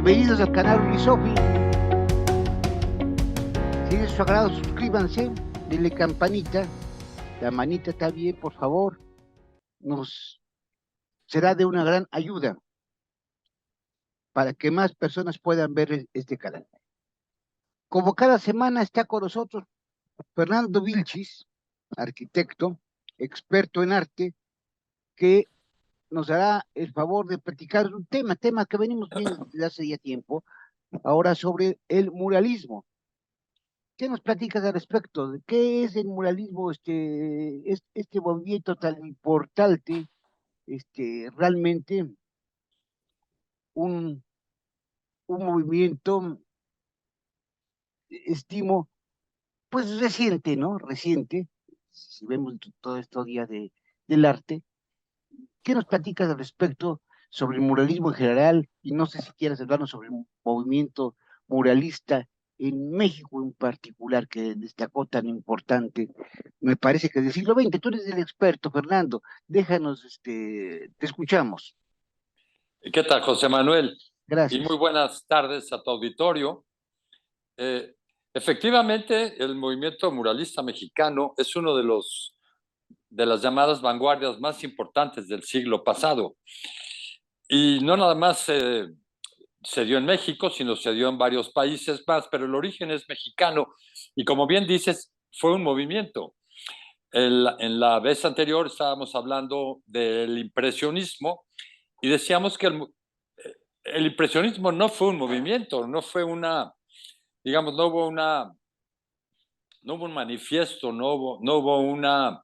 Bienvenidos al canal Unisofi. Si es de su agrado, suscríbanse, denle campanita, la manita está bien, por favor. Nos será de una gran ayuda para que más personas puedan ver este canal. Como cada semana está con nosotros Fernando Vilchis, arquitecto, experto en arte, que nos hará el favor de platicar un tema que venimos viendo desde hace ya tiempo, ahora sobre el muralismo. ¿Qué nos platicas al respecto? ¿De qué es el muralismo, este movimiento tan importante, realmente un, un movimiento, estimo, pues reciente, ¿no? Reciente, si vemos todo estos días del arte. ¿Qué nos platicas al respecto sobre el muralismo en general? Y no sé si quieres hablarnos sobre un movimiento muralista en México en particular que destacó tan importante, me parece que del siglo XX. Tú eres el experto, Fernando. Déjanos, te escuchamos. ¿Qué tal, José Manuel? Y muy Gracias. buenas tardes a tu auditorio. Eh, Efectivamente, el movimiento muralista mexicano es uno de las llamadas vanguardias más importantes del siglo pasado. Y no nada más se dio en México, sino se dio en varios países más, pero el origen es mexicano. Y como bien dices, fue un movimiento. En la vez anterior estábamos hablando del impresionismo y decíamos que el impresionismo no fue un movimiento, no fue una, digamos, no hubo un manifiesto, no hubo una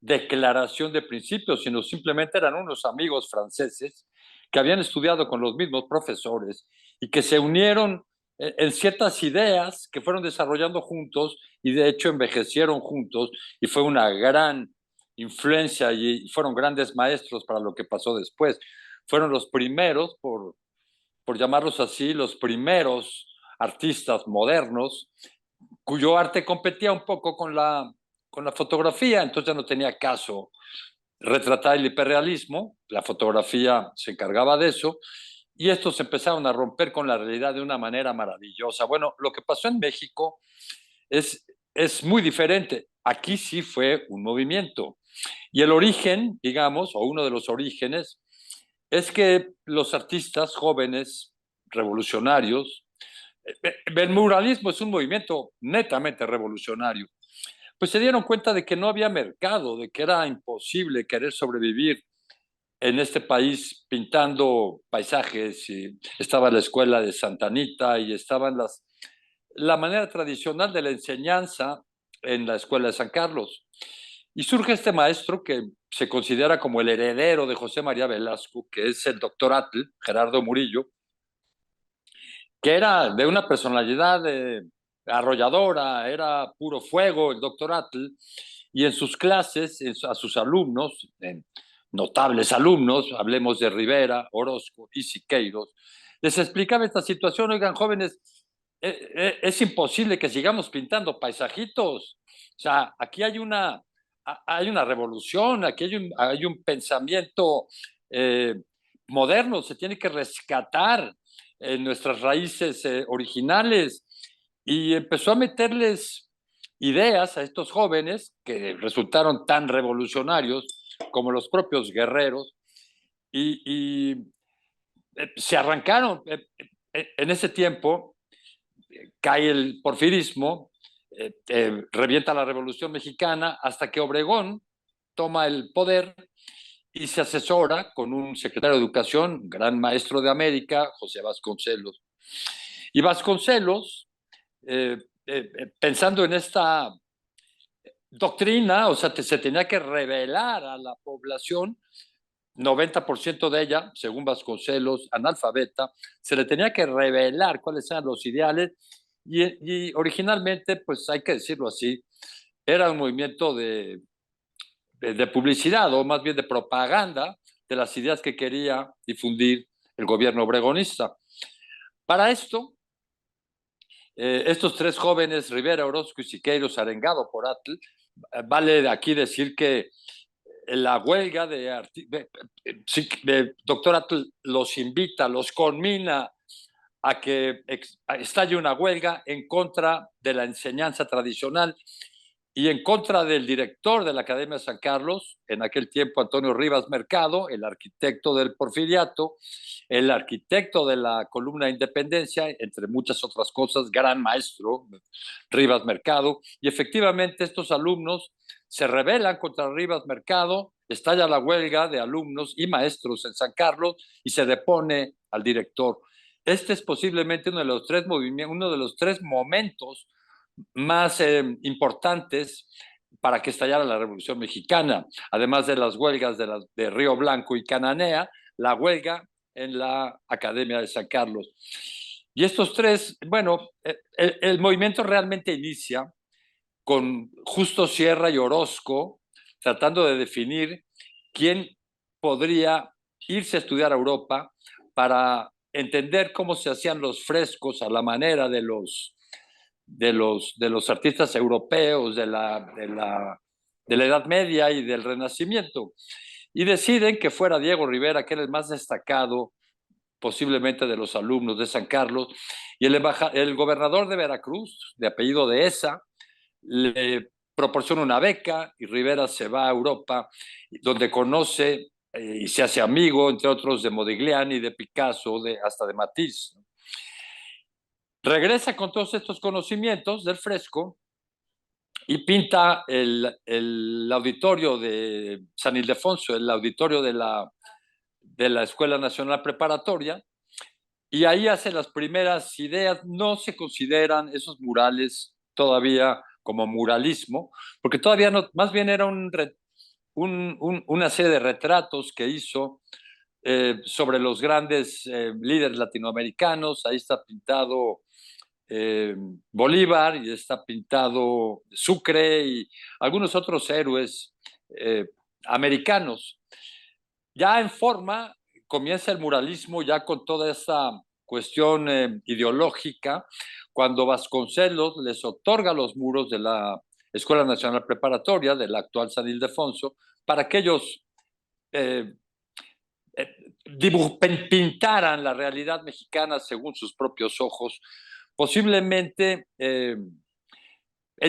declaración de principios, sino simplemente eran unos amigos franceses que habían estudiado con los mismos profesores y que se unieron en ciertas ideas que fueron desarrollando juntos y de hecho envejecieron juntos y fue una gran influencia y fueron grandes maestros para lo que pasó después. Fueron los primeros, por llamarlos así, los primeros artistas modernos cuyo arte competía un poco con la fotografía, entonces ya no tenía caso retratar el hiperrealismo, la fotografía se encargaba de eso, y estos empezaron a romper con la realidad de una manera maravillosa. Bueno, lo que pasó en México es muy diferente. Aquí sí fue un movimiento. Y el origen, digamos, o uno de los orígenes, es que los artistas jóvenes, revolucionarios, el muralismo es un movimiento netamente revolucionario, pues se dieron cuenta de que no había mercado, de que era imposible querer sobrevivir en este país pintando paisajes, y estaba la escuela de Santa Anita y estaban la manera tradicional de la enseñanza en la escuela de San Carlos. Y surge este maestro que se considera como el heredero de José María Velasco, que es el doctor Atl, Gerardo Murillo, que era de una personalidad arrolladora, era puro fuego el doctor Atl, y en sus clases, a sus alumnos, notables alumnos, hablemos de Rivera, Orozco y Siqueiros, les explicaba esta situación: oigan, jóvenes, es imposible que sigamos pintando paisajitos. O sea, aquí hay una revolución, aquí hay un pensamiento eh, moderno, se tiene que rescatar nuestras raíces originales, y empezó a meterles ideas a estos jóvenes que resultaron tan revolucionarios como los propios guerreros y se arrancaron. En ese tiempo cae el porfirismo, revienta la Revolución Mexicana hasta que Obregón toma el poder y se asesora con un secretario de Educación, gran maestro de América, José Vasconcelos. Y Vasconcelos, pensando en esta doctrina, o sea, se tenía que revelar a la población, 90% de ella, según Vasconcelos, analfabeta, se le tenía que revelar cuáles eran los ideales y originalmente, pues hay que decirlo así, era un movimiento de publicidad o más bien de propaganda de las ideas que quería difundir el gobierno obregonista. Para esto, estos tres jóvenes, Rivera, Orozco y Siqueiros, arengado por Atl, vale aquí decir que la huelga de doctor Atl los invita, los conmina a que estalle una huelga en contra de la enseñanza tradicional y en contra del director de la Academia de San Carlos, en aquel tiempo Antonio Rivas Mercado, el arquitecto del Porfiriato, el arquitecto de la columna de Independencia, entre muchas otras cosas, gran maestro Rivas Mercado, y efectivamente estos alumnos se rebelan contra Rivas Mercado, estalla la huelga de alumnos y maestros en San Carlos y se depone al director. Este es posiblemente uno de los tres momentos más importantes para que estallara la Revolución Mexicana, además de las huelgas de Río Blanco y Cananea, la huelga en la Academia de San Carlos. Y estos tres, bueno, el movimiento realmente inicia con Justo Sierra y Orozco tratando de definir quién podría irse a estudiar a Europa para entender cómo se hacían los frescos a la manera de los artistas europeos de la Edad Media y del Renacimiento. Y deciden que fuera Diego Rivera, que era el más destacado posiblemente de los alumnos de San Carlos, y el gobernador de Veracruz, de apellido Dehesa, le proporciona una beca y Rivera se va a Europa, donde conoce y se hace amigo, entre otros, de Modigliani, de Picasso, hasta de Matisse. Regresa con todos estos conocimientos del fresco y pinta el auditorio de San Ildefonso, el auditorio de la Escuela Nacional Preparatoria, y ahí hace las primeras ideas. No se consideran esos murales todavía como muralismo, porque todavía no, más bien era una serie de retratos que hizo sobre los grandes líderes latinoamericanos. Ahí está pintado Bolívar y está pintado Sucre y algunos otros héroes americanos. Ya en forma comienza el muralismo ya con toda esa cuestión ideológica, cuando Vasconcelos les otorga los muros de la Escuela Nacional Preparatoria, de la actual San Ildefonso, para que ellos pintaran la realidad mexicana según sus propios ojos. Posiblemente el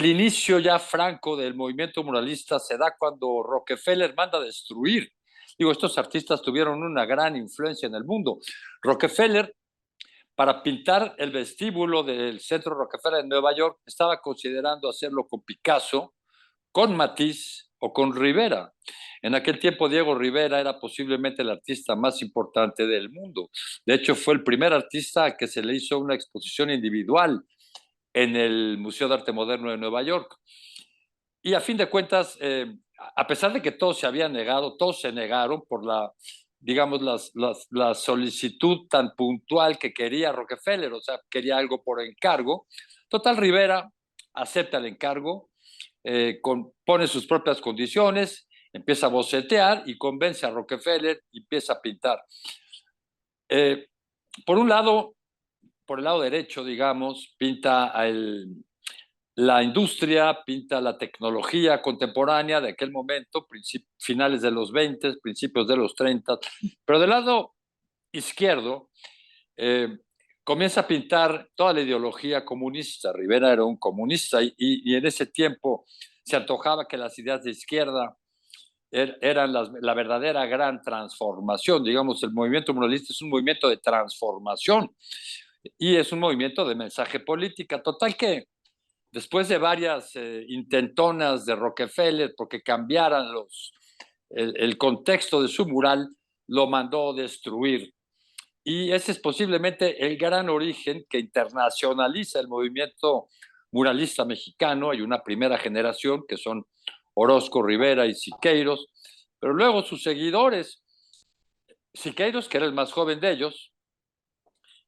inicio ya franco del movimiento muralista se da cuando Rockefeller manda destruir. Digo, estos artistas tuvieron una gran influencia en el mundo. Rockefeller, para pintar el vestíbulo del Centro Rockefeller en Nueva York, estaba considerando hacerlo con Picasso, con Matisse o con Rivera. En aquel tiempo Diego Rivera era posiblemente el artista más importante del mundo. De hecho, fue el primer artista a que se le hizo una exposición individual en el Museo de Arte Moderno de Nueva York. Y a fin de cuentas, a pesar de que todos se habían negado, todos se negaron por digamos, la solicitud tan puntual que quería Rockefeller, o sea, quería algo por encargo. Total, Rivera acepta el encargo, pone sus propias condiciones, empieza a bocetear y convence a Rockefeller y empieza a pintar. Por un lado, por el lado derecho, digamos, pinta la industria, pinta la tecnología contemporánea de aquel momento, finales de los 20, principios de los 30, pero del lado izquierdo comienza a pintar toda la ideología comunista. Rivera era un comunista y en ese tiempo se antojaba que las ideas de izquierda eran la verdadera gran transformación. Digamos, el movimiento muralista es un movimiento de transformación y es un movimiento de mensaje política. Total que después de varias intentonas de Rockefeller porque cambiaran el contexto de su mural, lo mandó destruir. Y ese es posiblemente el gran origen que internacionaliza el movimiento muralista mexicano. Hay una primera generación que son Orozco, Rivera y Siqueiros, pero luego sus seguidores, Siqueiros, que era el más joven de ellos,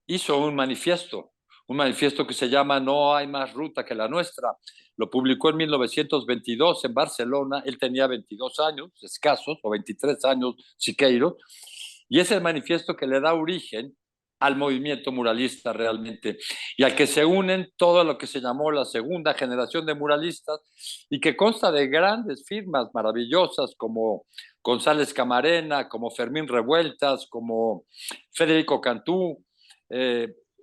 hizo un manifiesto que se llama No hay más ruta que la nuestra. Lo publicó en 1922 en Barcelona. Él tenía 22 años escasos, o 23 años, Siqueiros, y es el manifiesto que le da origen al movimiento muralista realmente, y al que se unen todo lo que se llamó la segunda generación de muralistas, y que consta de grandes firmas maravillosas como González Camarena, como Fermín Revueltas, como Federico Cantú,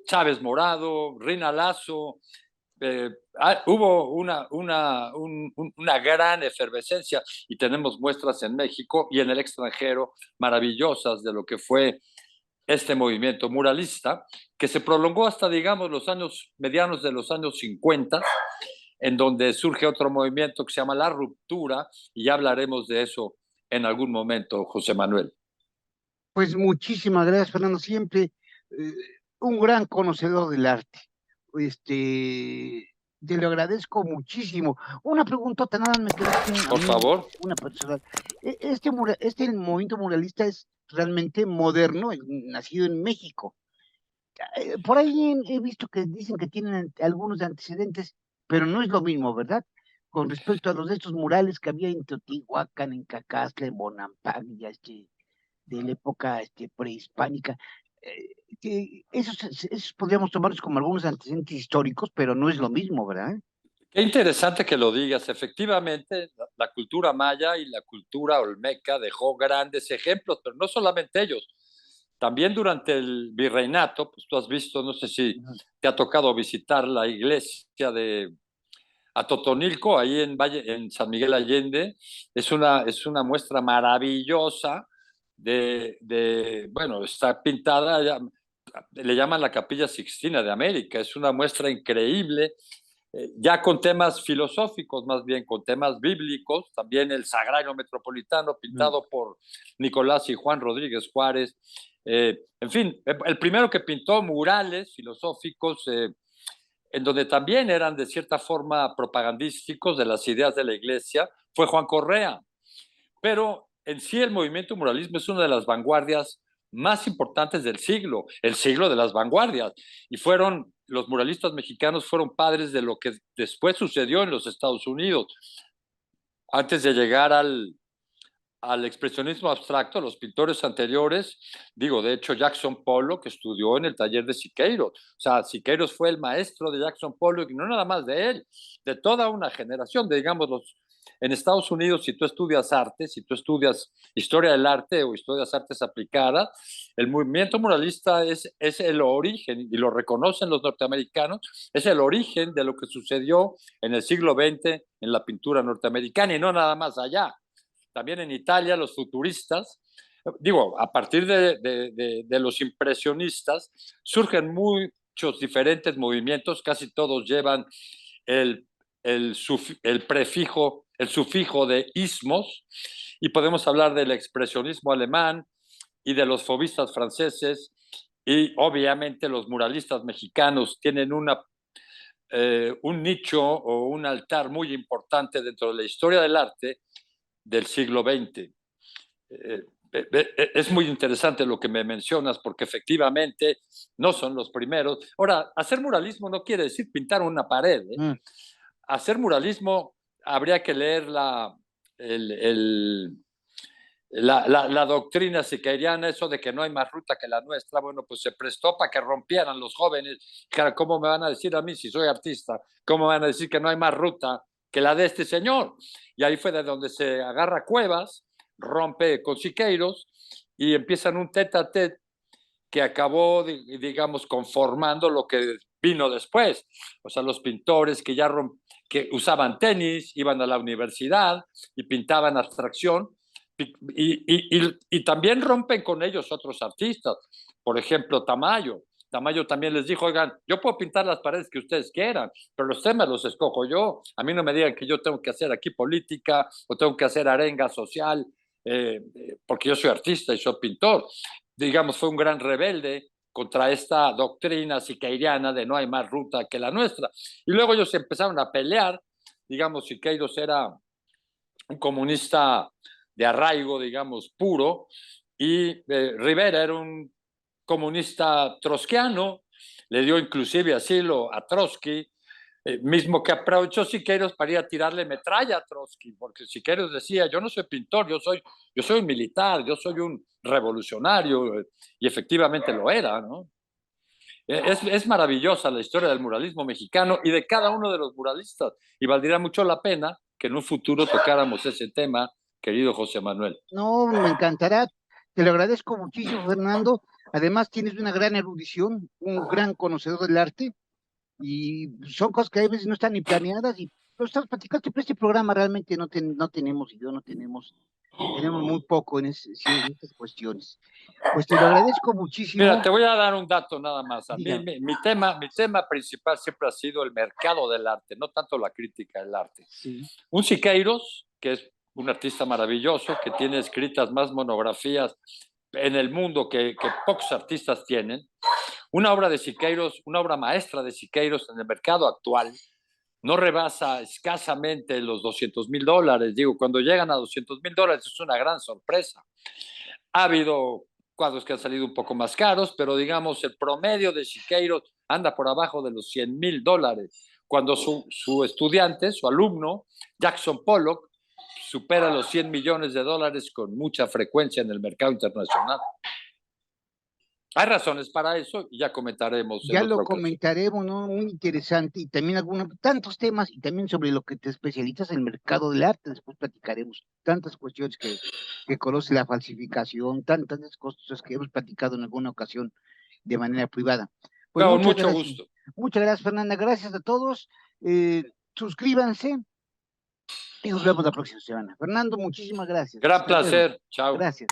Chávez Morado, Rina Lazo. Hubo una gran efervescencia y tenemos muestras en México y en el extranjero maravillosas de lo que fue este movimiento muralista, que se prolongó hasta, digamos, los años medianos de los años 50, en donde surge otro movimiento que se llama La Ruptura, y ya hablaremos de eso en algún momento, José Manuel. Pues muchísimas gracias, Fernando. Siempre eh, un gran conocedor del arte. Te lo agradezco muchísimo. Una preguntota, nada más me quedó aquí a Por mí, favor. una personal. Este movimiento muralista es realmente moderno, nacido en México. Por ahí he visto que dicen que tienen algunos antecedentes, pero no es lo mismo, ¿verdad? Con respecto a los de estos murales que había en Teotihuacán, en Cacastle, en Bonampak, de la época prehispánica. Que esos podríamos tomarlos como algunos antecedentes históricos, pero no es lo mismo, ¿verdad? Qué interesante que lo digas. Efectivamente, la cultura maya y la cultura olmeca dejó grandes ejemplos, pero no solamente ellos. También durante el virreinato, pues tú has visto, no sé si Ujú. te ha tocado visitar la iglesia de Atotonilco, ahí en, Valle, en San Miguel Allende. Es una muestra maravillosa bueno, está pintada, le llaman la Capilla Sixtina de América. Es una muestra increíble, ya con temas filosóficos, más bien con temas bíblicos, también el Sagrario Metropolitano, Mm. pintado por Nicolás y Juan Rodríguez Juárez. En fin, el primero que pintó murales filosóficos, en donde también eran de cierta forma propagandísticos de las ideas de la iglesia, fue Juan Correa. Pero en sí el movimiento muralismo es una de las vanguardias más importantes del siglo, el siglo de las vanguardias. Y los muralistas mexicanos fueron padres de lo que después sucedió en los Estados Unidos. Antes de llegar al expresionismo abstracto, los pintores anteriores, digo, de hecho Jackson Pollock estudió en el taller de Siqueiros. O sea, Siqueiros fue el maestro de Jackson Pollock, y no nada más de él, de toda una generación, digamos, en Estados Unidos, si tú estudias arte, si tú estudias historia del arte o historias artes aplicadas, el movimiento muralista es el origen, y lo reconocen los norteamericanos, es el origen de lo que sucedió en el siglo XX en la pintura norteamericana, y no nada más allá. También en Italia, los futuristas, digo, a partir de los impresionistas, surgen muchos diferentes movimientos, casi todos llevan el, el prefijo, el sufijo de ismos, y podemos hablar del expresionismo alemán y de los fauvistas franceses, y obviamente los muralistas mexicanos tienen un nicho o un altar muy importante dentro de la historia del arte del siglo XX. Es muy interesante lo que me mencionas, porque efectivamente no son los primeros. Ahora, hacer muralismo no quiere decir pintar una pared, ¿eh? Mm. Hacer muralismo habría que leer el, el, la doctrina siqueiriana, eso de que no hay más ruta que la nuestra. Bueno, pues se prestó para que rompieran los jóvenes. ¿Cómo me van a decir a mí, si soy artista, cómo me van a decir que no hay más ruta que la de este señor? Y ahí fue de donde se agarra Cuevas, rompe con Siqueiros y empiezan un tete a tete que acabó, digamos, conformando lo que vino después. O sea, los pintores que usaban tenis, iban a la universidad y pintaban abstracción, y también rompen con ellos otros artistas. Por ejemplo, Tamayo. Tamayo también les dijo, oigan, yo puedo pintar las paredes que ustedes quieran, pero los temas los escojo yo. A mí no me digan que yo tengo que hacer aquí política o tengo que hacer arenga social, porque yo soy artista y soy pintor. Digamos, fue un gran rebelde contra esta doctrina siqueiriana de no hay más ruta que la nuestra. Y luego ellos empezaron a pelear. Digamos, Siqueiros era un comunista de arraigo, digamos, puro, y Rivera era un comunista trotskiano, le dio inclusive asilo a Trotsky, mismo que aprovechó Siqueiros para ir a tirarle metralla a Trotsky, porque Siqueiros decía, yo no soy pintor, yo soy un militar, yo soy un revolucionario, y efectivamente lo era, ¿no? Es maravillosa la historia del muralismo mexicano y de cada uno de los muralistas, y valdría mucho la pena que en un futuro tocáramos ese tema, querido José Manuel. No, me encantará. Te lo agradezco muchísimo, Fernando. Además, tienes una gran erudición, un gran conocedor del arte, y son cosas que a veces no están ni planeadas, y lo estamos platicando, pero este programa realmente no tenemos, y yo no tenemos muy poco en estas cuestiones. Pues te lo agradezco muchísimo. Mira, te voy a dar un dato nada más. A mí, Dígame. mi tema principal siempre ha sido el mercado del arte, no tanto la crítica del arte. Sí. Un Siqueiros, que es un artista maravilloso, que tiene escritas más monografías en el mundo que pocos artistas tienen. Una obra de Siqueiros, una obra maestra de Siqueiros en el mercado actual, no rebasa escasamente los $200,000. Digo, cuando llegan a $200,000 es una gran sorpresa. Ha habido cuadros que han salido un poco más caros, pero digamos el promedio de Siqueiros anda por abajo de los $100,000. Cuando su estudiante, su alumno, Jackson Pollock, supera los $100 millones con mucha frecuencia en el mercado internacional. Hay razones para eso y ya comentaremos. Ya lo comentaremos, ¿no? Muy interesante, y también tantos temas, y también sobre lo que te especializas en el mercado del arte. Después platicaremos tantas cuestiones que conoce la falsificación, tantas cosas que hemos platicado en alguna ocasión de manera privada. Pues con mucho gusto. Muchas gracias, Fernanda. Gracias a todos. Suscríbanse y nos vemos la próxima semana. Fernando, muchísimas gracias. Gran placer. Chao. Gracias.